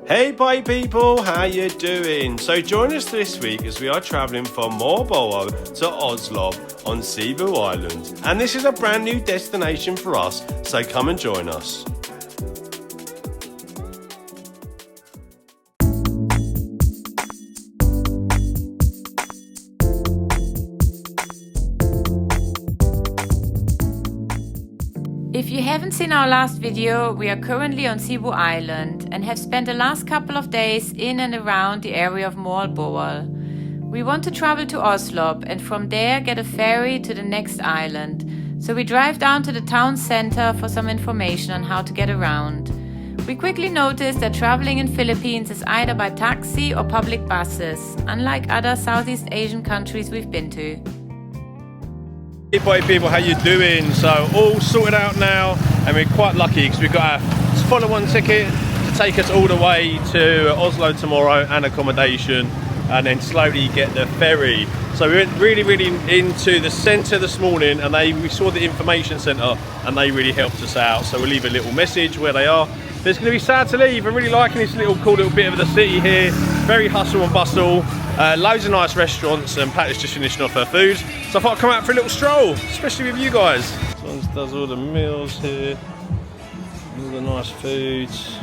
Hey bye people, how you doing? So join us this week as we are travelling from Moalboal to Oslob on Cebu Island. And this is a brand new destination for us, so come and join us. If you haven't seen our last video, we are currently on Cebu Island and have spent the last couple of days in and around the area of Moalboal. We want to travel to Oslob and from there get a ferry to the next island. So we drive down to the town center for some information on how to get around. We quickly noticed that traveling in Philippines is either by taxi or public buses, unlike other Southeast Asian countries we've been to. Hey boy people, how you doing? So all sorted out now, and we're quite lucky because we've got a follow-on ticket to take us all the way to Oslo tomorrow and accommodation, and then slowly get the ferry. So we went really into the centre this morning, and we saw the information centre and they really helped us out. So we'll leave a little message where they are. But it's going to be sad to leave. I'm really liking this cool little bit of the city here. Very hustle and bustle. Loads of nice restaurants, and Pat is just finishing off her food. So I thought I'd come out for a little stroll, especially with you guys. Someone does all the meals here, all the nice foods.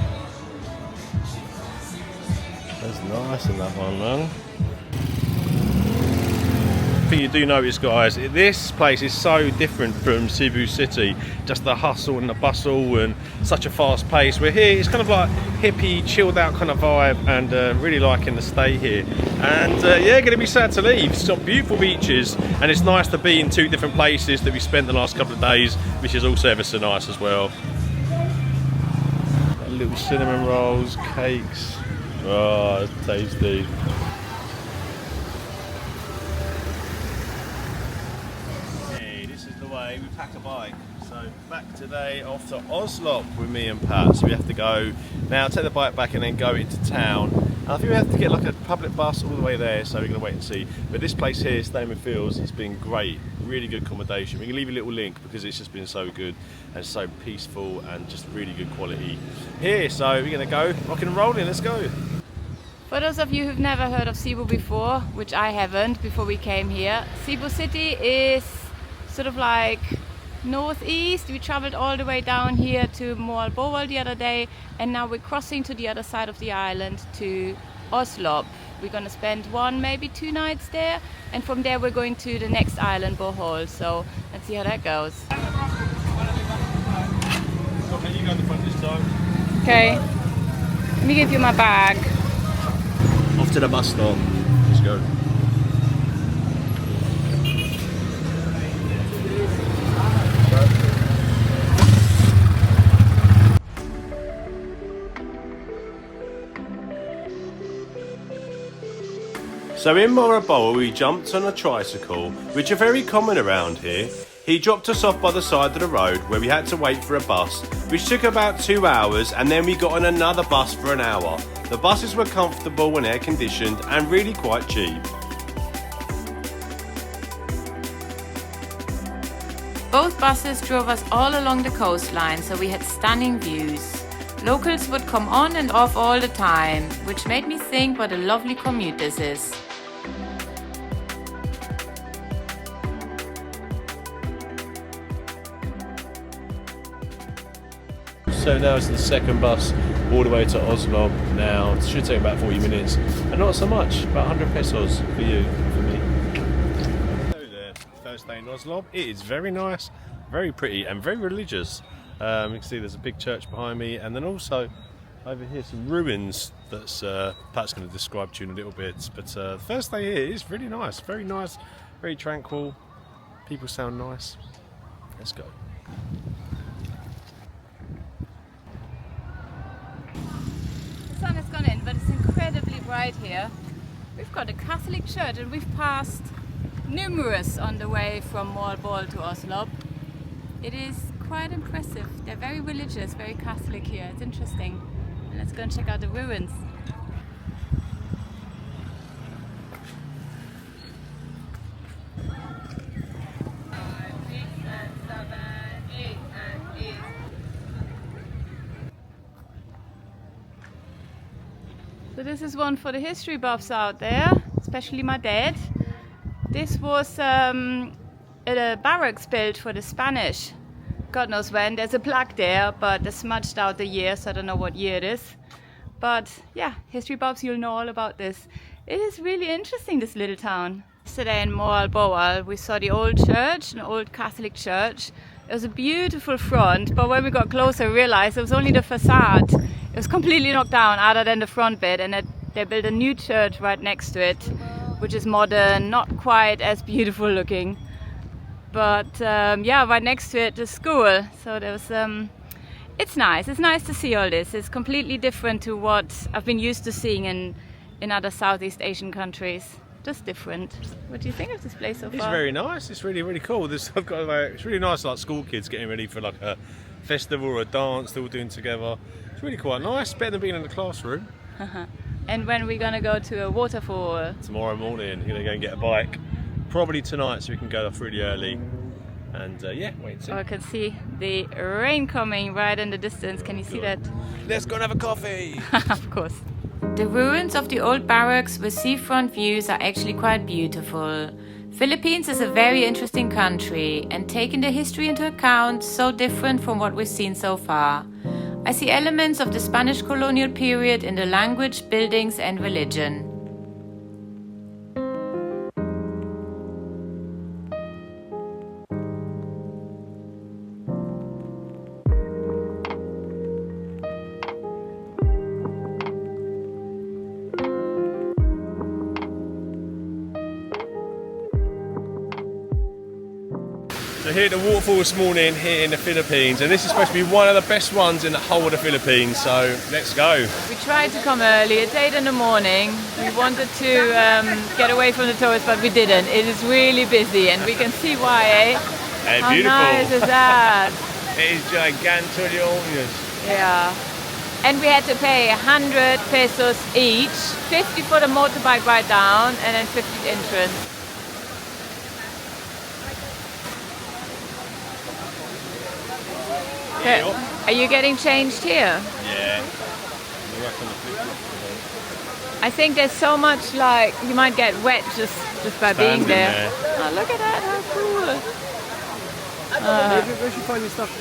That's nice in that one, man. I think you do notice, guys, this place is so different from Cebu City. Just the hustle and the bustle and such a fast pace. We're here, it's kind of like hippie, chilled out kind of vibe, and really liking the stay here. And yeah, going to be sad to leave. It's got beautiful beaches, and it's nice to be in two different places that we spent the last couple of days, which is also ever so nice as well. Little cinnamon rolls, cakes. Oh, it's tasty. We pack a bike, so back today off to Oslob with me and Pat. So we have to go now, take the bike back and then go into town. And I think we have to get like a public bus all the way there, so we're going to wait and see. But this place here, Stayman Fields, has been great, really good accommodation. We can leave a little link because it's just been so good and so peaceful and just really good quality here. So we're going to go rock and rolling, let's go. For those of you who've never heard of Cebu before, which I haven't before we came here, Cebu City is sort of like northeast. We traveled all the way down here to Moalboal the other day, and now we're crossing to the other side of the island to Oslob. We're going to spend 1, maybe 2 nights there, and from there we're going to the next island, Bohol. So let's see how that goes. Okay, you go in the front this time. Okay, let me give you my bag. Off to the bus stop. Let's go. So in Moalboal we jumped on a tricycle, which are very common around here. He dropped us off by the side of the road where we had to wait for a bus, which took about 2 hours, and then we got on another bus for an hour. The buses were comfortable and air conditioned and really quite cheap. Both buses drove us all along the coastline, so we had stunning views. Locals would come on and off all the time, which made me think what a lovely commute this is. So now it's the second bus all the way to Oslob now. It should take about 40 minutes, and not so much, about 100 pesos for you, for me. Hello there, first day in Oslob. It is very nice, very pretty and very religious. You can see there's a big church behind me, and then also over here some ruins that's Pat's going to describe to you in a little bit. But the first day here is really nice, very tranquil. People sound nice. Let's go. The sun has gone in, but it's incredibly bright here. We've got a Catholic church, and we've passed numerous on the way from Moalboal to Oslob. It is quite impressive. They're very religious, very Catholic here. It's interesting. And let's go and check out the ruins. So this is one for the history buffs out there, especially my dad. This was a barracks built for the Spanish. God knows when. There's a plaque there, but they smudged out the year, so I don't know what year it is. But yeah, history buffs, you'll know all about this. It is really interesting, this little town. Yesterday in Moalboal, we saw the old church, an old Catholic church. It was a beautiful front, but when we got closer, we realized it was only the facade. It was completely knocked down, other than the front bit, and they built a new church right next to it, which is modern, not quite as beautiful looking. But yeah, right next to it, the school. So there was, it's nice to see all this. It's completely different to what I've been used to seeing in other Southeast Asian countries. Just different. What do you think of this place so far? It's very nice. It's really, really cool. It's really nice, like school kids getting ready for like a festival or a dance they're all doing together. It's really quite nice. Better than being in the classroom. And when are we gonna go to a waterfall? Tomorrow morning. We're gonna go and get a bike. Probably tonight, so we can go off really early. And yeah, wait and see. Oh, I can see the rain coming right in the distance. Can you see that? Let's go and have a coffee. Of course. The ruins of the old barracks with seafront views are actually quite beautiful. Philippines is a very interesting country, and taking the history into account, so different from what we've seen so far. I see elements of the Spanish colonial period in the language, buildings and religion. So here at the waterfall this morning here in the Philippines, and this is supposed to be one of the best ones in the whole of the Philippines, so let's go. We tried to come early, it's 8 in the morning. We wanted to get away from the tourists, but we didn't. It is really busy and we can see why, eh? Hey, how beautiful. nice is that? It is gigantic. Yeah. And we had to pay 100 pesos each, 50 for the motorbike ride down and then 50 entrance. Okay. Are you getting changed here? Yeah. I think there's so much, like, you might get wet just by being there. Oh, look at that, how cool. Where should you find your stuff?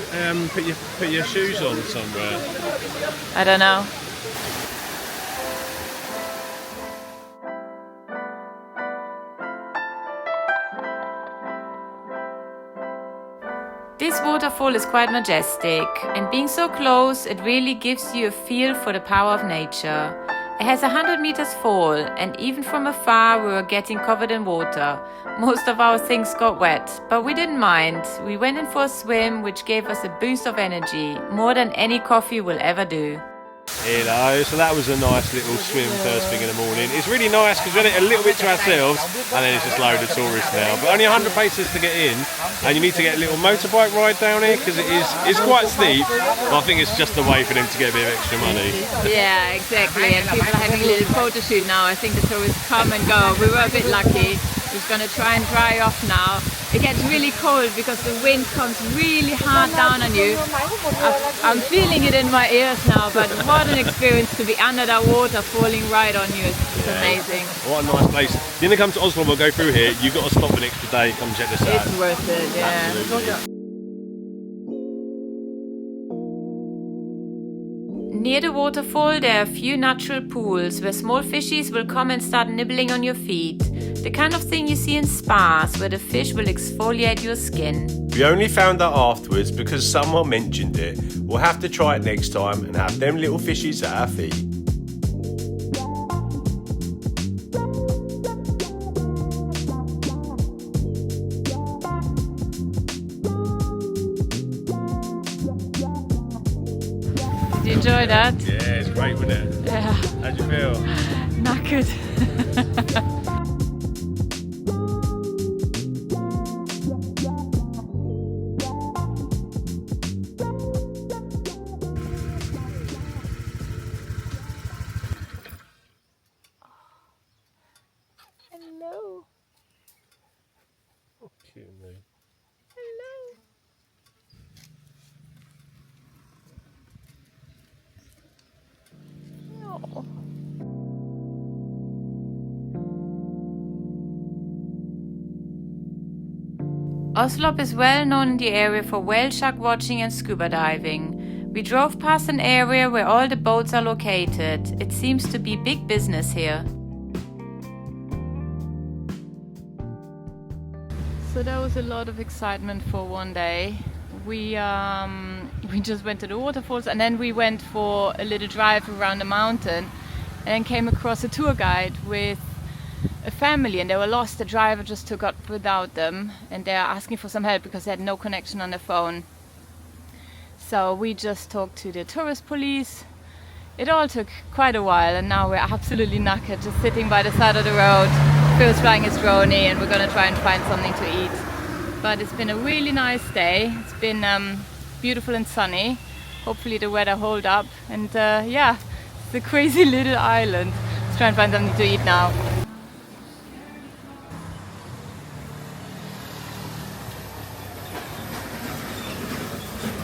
Put your shoes on somewhere. I don't know. This waterfall is quite majestic, and being so close, it really gives you a feel for the power of nature. It has 100 meters fall, and even from afar we were getting covered in water. Most of our things got wet, but we didn't mind. We went in for a swim, which gave us a boost of energy, more than any coffee will ever do. Hello, so that was a nice little swim first thing in the morning. It's really nice because we had it a little bit to ourselves and then it's just loads of tourists now. But only 100 paces to get in, and you need to get a little motorbike ride down here because it's quite steep, but I think it's just a way for them to get a bit of extra money. Yeah, exactly, and people are having a little photo shoot now. I think the tourists come and go. We were a bit lucky. We're going to try and dry off now. It gets really cold because the wind comes really hard down on you. I'm feeling it in my ears now, but what an experience to be under that water falling right on you. It's amazing. What a nice place. If you're going to come to Oslob or go through here, you've got to stop an extra day, come check this out. It's worth it, yeah. Absolutely. Near the waterfall there are a few natural pools where small fishies will come and start nibbling on your feet. The kind of thing you see in spas where the fish will exfoliate your skin. We only found out afterwards because someone mentioned it. We'll have to try it next time and have them little fishies at our feet. Did you enjoy that? Yeah, it's great, wasn't it? Yeah. How'd you feel? Knackered. Hello. Oh, cute, mate. Hello. Oh. Oslob is well known in the area for whale shark watching and scuba diving. We drove past an area where all the boats are located. It seems to be big business here. So that was a lot of excitement for one day. We just went to the waterfalls and then we went for a little drive around the mountain and then came across a tour guide with a family and they were lost. The driver just took up without them and they're asking for some help because they had no connection on their phone. So we just talked to the tourist police. It all took quite a while and now we're absolutely knackered, just sitting by the side of the road. Phil's flying his drone and we're gonna try and find something to eat. But it's been a really nice day. It's been beautiful and sunny. Hopefully the weather hold up. And yeah, it's a crazy little island. Let's try and find something to eat now.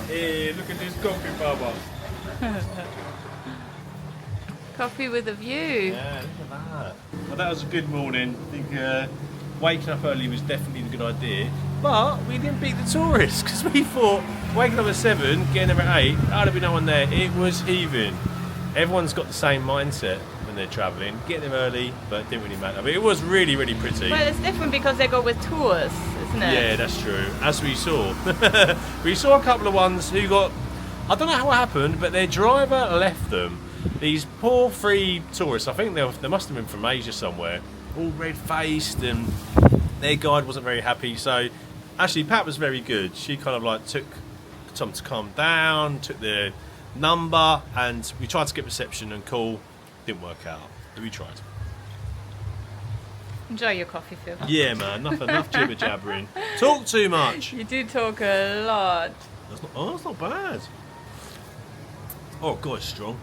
Hey, look at this coffee, Baba. Coffee with a view. Yeah, look at that. Well, that was a good morning. I think waking up early was definitely a good idea. But we didn't beat the tourists because we thought waking up at 7, getting there at 8, there'd be no one there. It was heaving. Everyone's got the same mindset when they're travelling. Get there early, but it didn't really matter. But it was really, really pretty. Well, it's different because they go with tours, isn't it? Yeah, that's true. As we saw. We saw a couple of ones who got, I don't know how it happened, but their driver left them. These poor free tourists, I think they must have been from Asia somewhere, all red-faced, and their guide wasn't very happy. So actually Pat was very good. She kind of like took time to calm down, took their number, and we tried to get reception and call. Didn't work out, but we tried. Enjoy your coffee, Phil. Yeah, man, enough jibber jabbering. Talk too much. You do talk a lot. That's not bad. Oh god, it's strong.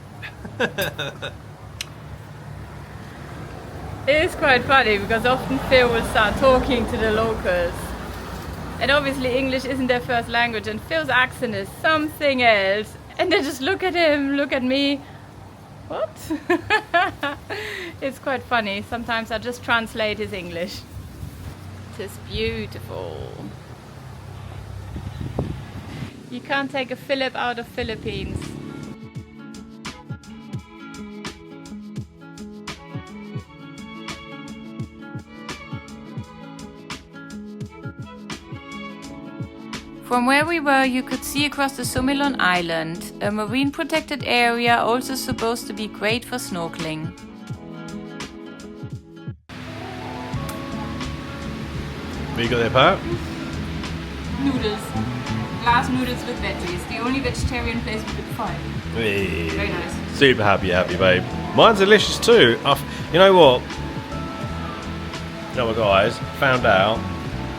It is quite funny because often Phil will start talking to the locals. And obviously English isn't their first language and Phil's accent is something else. And they just look at him, look at me. What? It's quite funny. Sometimes I just translate his English. It is beautiful. You can't take a Philip out of Philippines. From where we were, you could see across the Sumilon Island, a marine protected area also supposed to be great for snorkeling. What you got there, Pat? Noodles. Glass noodles with veggies. The only vegetarian place we could find. Hey. Very nice. Super happy, babe. Mine's delicious too. You know what? You know what, guys? Found out.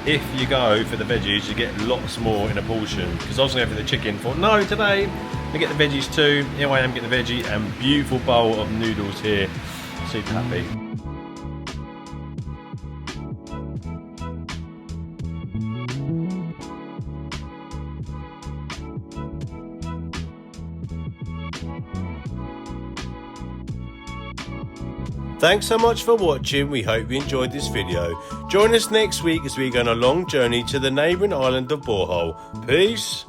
If you go for the veggies, you get lots more in a portion. Because I was going for the chicken. Thought, no, today I get the veggies too. Here I am getting the veggie and beautiful bowl of noodles here. Super happy. Thanks so much for watching. We hope you enjoyed this video. Join us next week as we go on a long journey to the neighbouring island of Moalboal. Peace.